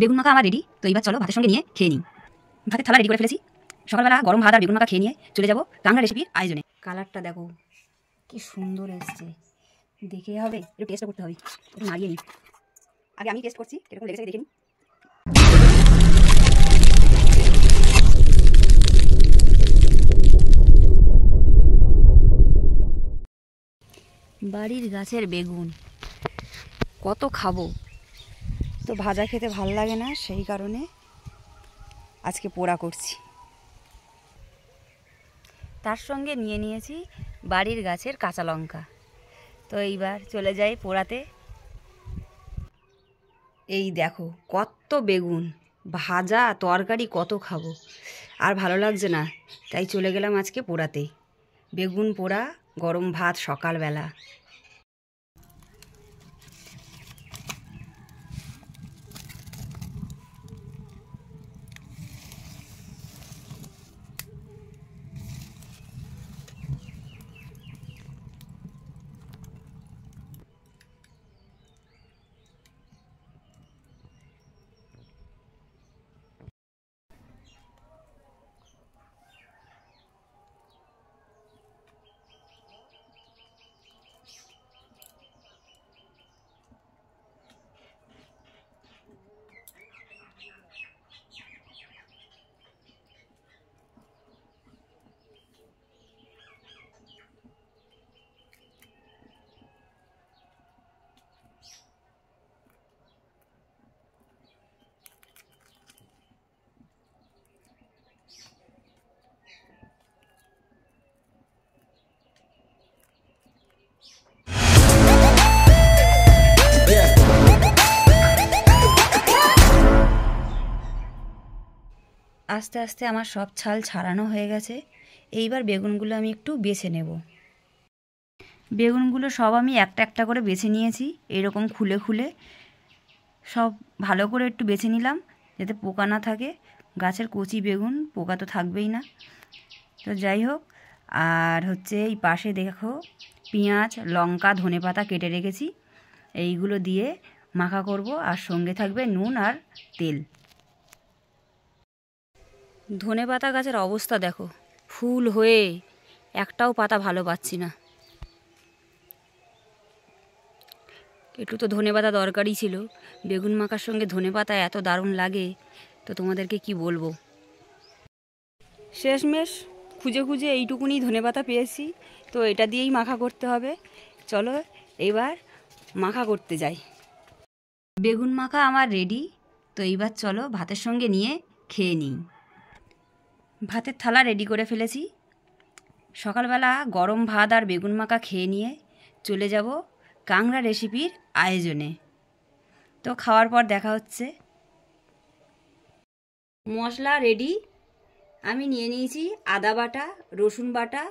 বেগুন মাখা আমার রেডি। তো এবার চলো ভাতের সঙ্গে নিয়ে খেয়ে নিই। ভাতের থালা রেডি করে ফেলেছি। সকালবেলা গরম ভাত আর বেগুন মাখা খেয়ে নিয়ে চলে যাবো কাংড়া রেসিপির আয়োজনে। কালারটা দেখো কি সুন্দর এসছে, দেখে হবে একটু টেস্ট করতে হবে। একটু নাড়িয়ে নিই। আগে আমি টেস্ট করছি কিরকম লেগেছে দেখে নিই। বাড়ির গাছের বেগুন কত খাবো, তো ভাজা খেতে ভাল লাগে না, সেই কারণে আজকে পোড়া করছি। তার সঙ্গে নিয়ে নিয়েছি বাড়ির গাছের কাঁচা লঙ্কা। তো এইবার চলে যাই পোড়াতে। এই দেখো কত বেগুন, ভাজা তরকারি কত খাবো, আর ভালো লাগছে না, তাই চলে গেলাম আজকে পোড়াতে। বেগুন পোড়া, গরম ভাত সকালবেলা। আস্তে আস্তে আমার সব ছাল ছাড়ানো হয়ে গেছে। এইবার বেগুনগুলো আমি একটু বেছে নেব। বেগুনগুলো সব আমি একটা একটা করে বেছে নিয়েছি, এরকম খুলে খুলে সব ভালো করে একটু বেছে নিলাম, যাতে পোকা না থাকে। গাছের কচি বেগুন, পোকা তো থাকবেই না। তো যাই হোক, আর হচ্ছে এই পাশে দেখো পেঁয়াজ, লঙ্কা, ধনেপাতা কেটে রেখেছি, এইগুলো দিয়ে মাখা করব, আর সঙ্গে থাকবে নুন আর তেল। ধনেপাতা গাছের অবস্থা দেখো, ফুল হয়ে একটাও পাতা ভালো পাচ্ছি না। একটু তো ধনেপাতা দরকারই ছিল, বেগুন মাখার সঙ্গে ধনেপাতা এত দারুণ লাগে, তো তোমাদেরকে কি বলবো। শেষমেশ খুঁজে খুঁজে এইটুকুনি ধনেপাতা পেয়েছি, তো এটা দিয়েই মাখা করতে হবে। চলো এবার মাখা করতে যাই। বেগুন মাখা আমার রেডি। তো এইবার চলো ভাতের সঙ্গে নিয়ে খেয়ে নিই। ভাতের থালা রেডি করে ফেলেছি। সকালবেলা গরম ভাত আর বেগুন মাখা খেয়ে নিয়ে চলে যাব কাংড়া রেসিপির আয়োজনে। তো খাওয়ার পর দেখা হচ্ছে। মশলা রেডি। আমি নিয়ে নিয়েছি আদা বাটা, রসুন বাটা,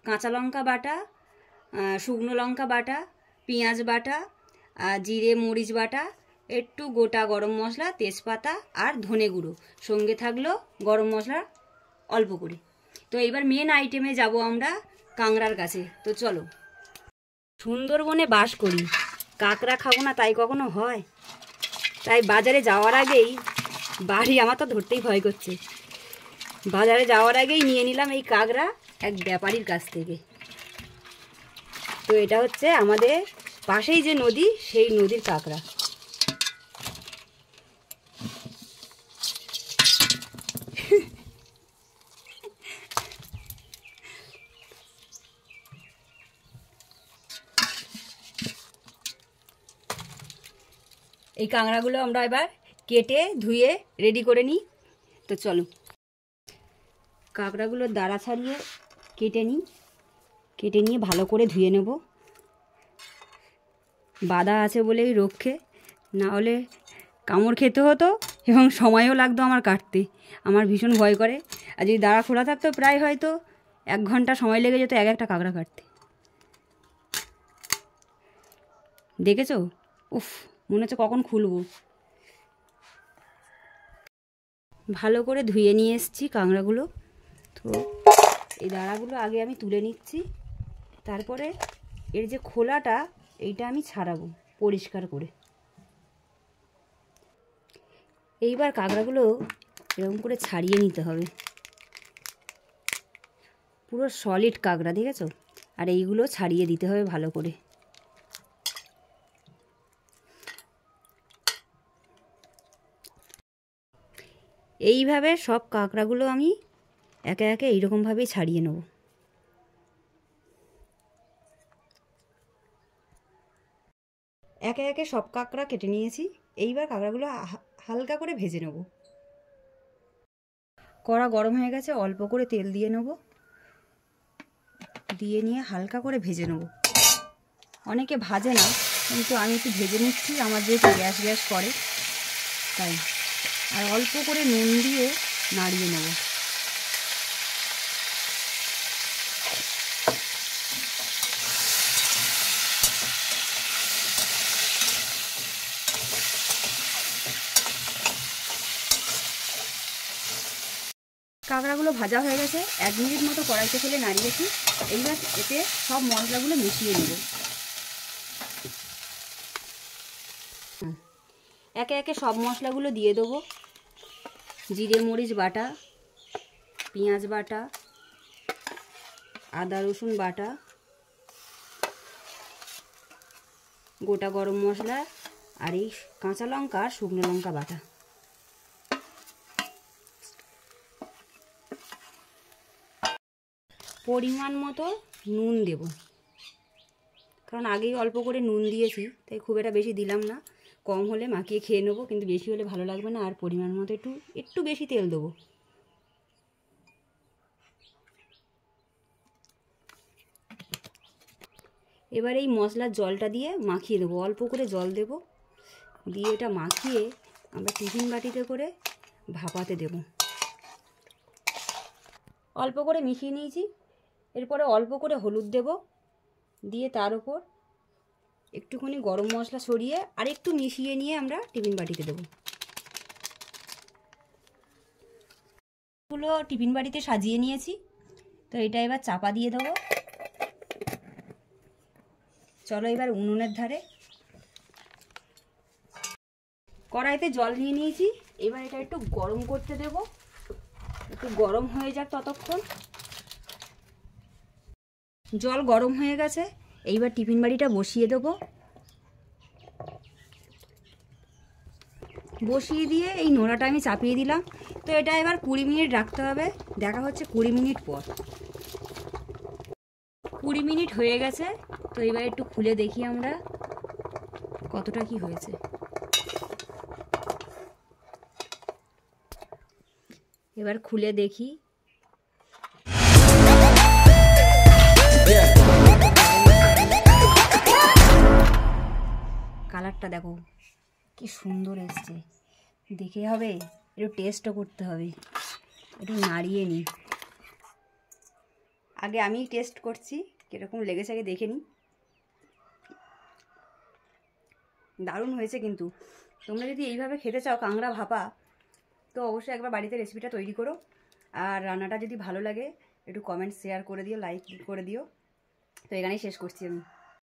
কাঁচা লঙ্কা বাটা, শুকনো লঙ্কা বাটা, পেঁয়াজ বাটা, জিরে মরিচ বাটা, একটু গোটা গরম মশলা, তেজপাতা আর ধনে গুঁড়ো, সঙ্গে থাকলো গরম মশলা অল্প করে। তো এবার মেন আইটেমে যাব আমরা কাংড়ার কাছে। তো চলো। সুন্দরবনে বাস করি, কাঁকড়া খাবো না তাই কখনো হয়? তাই বাজারে যাওয়ার আগেই, বাড়ি আমার তো ধরতেই ভয় করছে, বাজারে যাওয়ার আগেই নিয়ে নিলাম এই কাঁকড়া এক ব্যাপারীর কাছ থেকে। তো এটা হচ্ছে আমাদের পাশেই যে নদী, সেই নদীর কাঁকড়া। এই কাঁকড়াগুলো আমরা এবার কেটে ধুয়ে রেডি করে নিই। তো চলো কাঁকড়াগুলোর দাঁড়া ছাড়িয়ে কেটে নিই। কেটে নিয়ে ভালো করে ধুয়ে নেব। বাদা আছে বলেই রক্ষে, না হলে কামড় খেতে হতো এবং সময়ও লাগতো আমার কাটতে। আমার ভীষণ ভয় করে। আর যদি দাঁড়া খোলা থাকতো প্রায় হয়তো 1 ঘন্টা সময় লেগে যেত এক একটা কাঁকড়া কাটতে। দেখেছো? উফ, মনে হচ্ছে কখন খুলবো। ভালো করে ধুয়ে নিয়ে এসেছি কাঁকড়াগুলো। তো এই দাঁড়াগুলো আগে আমি তুলে নিচ্ছি, তারপরে এর যে খোলাটা এইটা আমি ছাড়াবো পরিষ্কার করে। এইবার কাঁকড়াগুলো এরকম করে ছাড়িয়ে নিতে হবে। পুরো সলিড কাঁকড়া, দেখেছো? আর এইগুলো ছাড়িয়ে দিতে হবে ভালো করে। এইভাবে সব কাঁকড়াগুলো আমি একে একে এইরকমভাবেই ছাড়িয়ে নেব। একে একে সব কাঁকড়া কেটে নিয়েছি। এইবার কাঁকড়াগুলো হালকা করে ভেজে নেব। কড়া গরম হয়ে গেছে, অল্প করে তেল দিয়ে নেব। দিয়ে নিয়ে হালকা করে ভেজে নেব। অনেকে ভাজে না, কিন্তু আমি একটু ভেজে নিচ্ছি, আমার যেহেতু গ্যাস গ্যাস করে তাই। আর অল্প করে নুন দিয়ে নাড়িয়ে নেব। কাঁকড়াগুলো ভাজা হয়ে গেছে, 1 মিনিট মতো কড়াইতে ফেলে নাড়িয়েছি। এইবার এতে সব মশলাগুলো মিশিয়ে নেব। একে একে সব মশলাগুলো দিয়ে দেবো। জিরে মরিচ বাটা, পেঁয়াজ বাটা, আদা রসুন বাটা, গোটা গরম মশলা, আর এই কাঁচা লঙ্কা আর শুকনো লঙ্কা বাটা। পরিমাণ মতো নুন দেব, কারণ আগেই অল্প করে নুন দিয়েছি, তাই খুব একটা বেশি দিলাম না। কম হলে মাখিয়ে খেয়ে নেবো, কিন্তু বেশি হলে ভালো লাগবে না। আর পরিমাণ মতো একটু বেশি তেল দেবো। এবার এই মশলার জলটা দিয়ে মাখিয়ে দেবো, অল্প করে জল দেব। দিয়ে এটা মাখিয়ে আমরা টিফিন বাটিতে করে ভাপাতে দেব। অল্প করে মিশিয়ে নিয়েছি। এরপরে অল্প করে হলুদ দেব, দিয়ে তার উপর একটুখানি গরম মশলা ছড়িয়ে আর একটু মিশিয়ে নিয়ে আমরা টিফিন বাটিতে দেবো। এগুলো টিফিন বাটিতে সাজিয়ে নিয়েছি, তো এটা এবার চাপা দিয়ে দেবো। চলো এবার উনুনের ধারে। কড়াইতে জল নিয়ে নিয়েছি, এবার এটা একটু গরম করতে দেব। একটু গরম হয়ে যাক ততক্ষণ। জল গরম হয়ে গেছে, এইবার টিফিন বাটিটা বসিয়ে দেবো। বসিয়ে দিয়ে এই নোড়াটা আমি চাপিয়ে দিলাম। তো এটা এবার 20 মিনিট রাখতে হবে। দেখা হচ্ছে 20 মিনিট পর। 20 মিনিট হয়ে গেছে, তো এবার একটু খুলে দেখি আমরা কতটা কি হয়েছে। এবার খুলে দেখি। কালারটা দেখো কি সুন্দর এসছে। দেখে হবে, একটু টেস্টও করতে হবে। একটু নাড়িয়ে নিই। আগে আমি টেস্ট করছি কীরকম লেগেছে, আগে দেখে নিই। দারুণ হয়েছে। কিন্তু তোমরা যদি এইভাবে খেতে চাও কাঁকড়া ভাপা, তো অবশ্যই একবার বাড়িতে রেসিপিটা তৈরি করো। আর রান্নাটা যদি ভালো লাগে একটু কমেন্ট শেয়ার করে দিও, লাইক করে দিও। তো এখানেই শেষ করছি আমি।